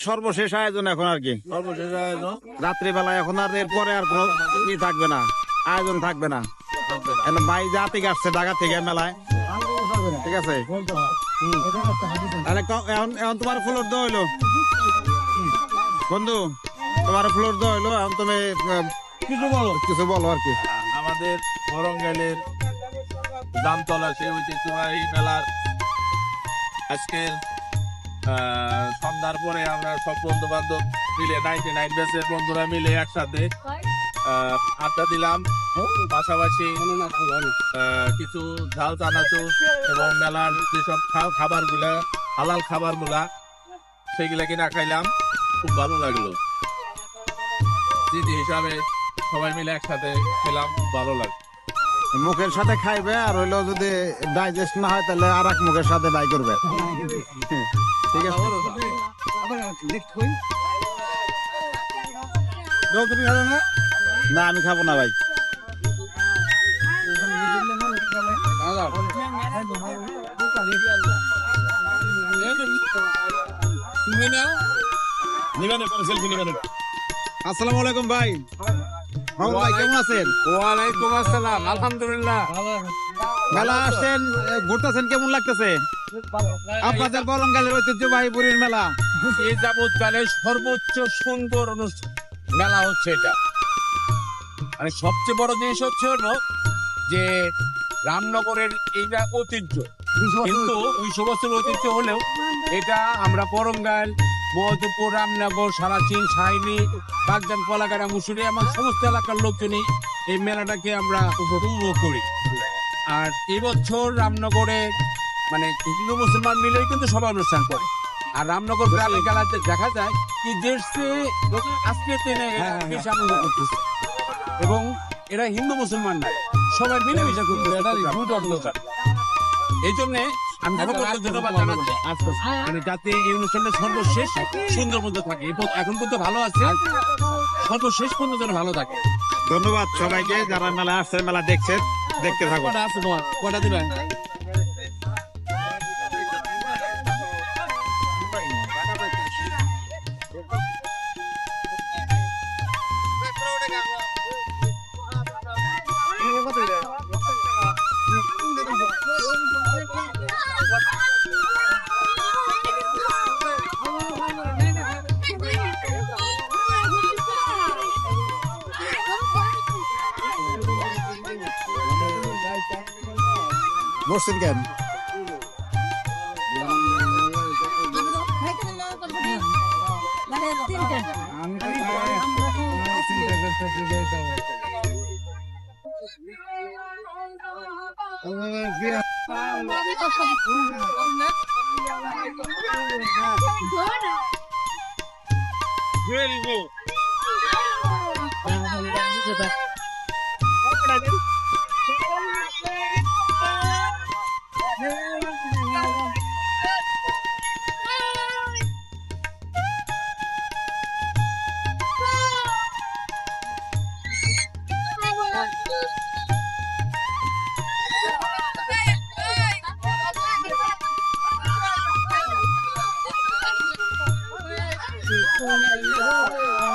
সর্বশেষ আয়োজন এখন আর কি, সর্বশেষ আয়োজন রাত্রিবেলায় এখন আর এরপরে আর কোনো ই থাকবে না, আয়োজন থাকবে না। এখন ভাই যা থেকে আসছে ঢাকা থেকে মেলায়, ঠিক আছে। তাহলে এখন এখন তোমার ফ্লোর দেওয়া হইলো বন্ধু, তোমার ফ্লোর দেওয়া হইলো, এখন তুমি কিছু বলো আর কি। আমাদের বরঙ্গাইলের জামতলা সেই ঐতিহ্যবাহী মেলার আজকের সন্ধ্যার পরে আমরা সব বন্ধু বান্ধব মিলে 99 ব্যাচের বন্ধুরা মিলে একসাথে আড্ডা দিলাম, পাশাপাশি কিছু ঝাল চানাচুর এবং মেলার যেসব খাবারগুলা হালাল খাবারগুলা সেগুলা কিনা খাইলাম, খুব ভালো লাগলো। স্মৃতি হিসাবে সবাই মিলে একসাথে খেলাম, খুব ভালো লাগলো। মুখের সাথে খাইবে, আর হইলো যদি ডাইজেস্ট না হয় তাহলে আর এক মুখের সাথে বাই করবে, ঠিক আছে। না আমি খাবো না ভাই। আসসালামু আলাইকুম ভাই, ভাই কেমন আছেন? ওয়ালাইকুম আসসালাম, আলহামদুলিল্লাহ। মেলা আসছেন, ঘুরতেছেন, কেমন লাগতেছে আপনাদের বরঙ্গাইলের ঐতিহ্যবাহী বুড়ির মেলা? এই যাবৎকালের সর্বোচ্চ সুন্দর অনুষ্ঠান মেলা হচ্ছে এটা। মানে সবচেয়ে বড় জিনিস হচ্ছে হলো যে রামনগরের এইটা ঐতিহ্য, কিন্তু ওই সমস্ত ঐতিহ্য হলেও এটা আমরা বরঙ্গাইল, মধুপুর, রামনগর, সারাচীন, সাইনি, বাগদান, কলাগাড়া, মুসুরি এবং সমস্ত এলাকার লোকজনই এই মেলাটাকে আমরা উপভোগ করি। আর এবছর রামনগরে মানে হিন্দু মুসলমান মিলেই কিন্তু সবাই অনুষ্ঠান করে। আর রামনগর খেলাতে দেখা যায় কি দেশে আজকের দিনে বেশি আনন্দ করতেছে, এবং এরা হিন্দু মুসলমান নাই, সবাই মিলেমিশে করতেছে। এই জন্যে আমি সকলকে ধন্যবাদ জানাচ্ছি, মানে যাতে এই অনুষ্ঠানটা সর্বশেষ সুন্দর মধ্যে থাকে। এখন পর্যন্ত ভালো আছে, সর্বশেষ পর্যন্ত যেন ভালো থাকে। ধন্যবাদ সবাইকে যারা মেলা আসছে, মেলা দেখছেন, দেখতে থাকুন। কটা আছে তোমার, কটা দিবেন? বসছেন কেন?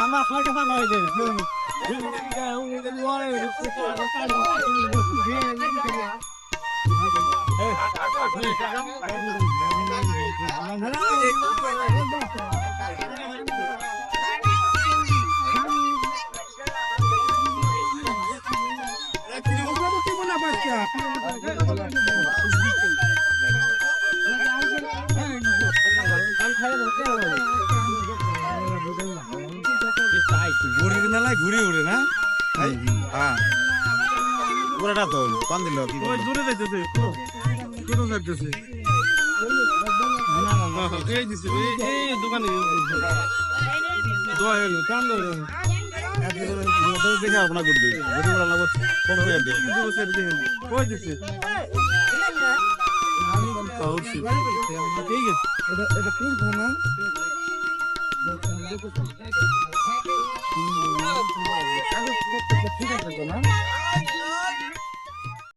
আমার খাওয়া ভালো হয়েছে। ঘুরে উড়ে না, হ্যাঁ পুরোটা তো পান দিল দূরে যাইতেছে, কেন যাইতেছে দোকানে দেখে আপনার করবি ঠিক আছে।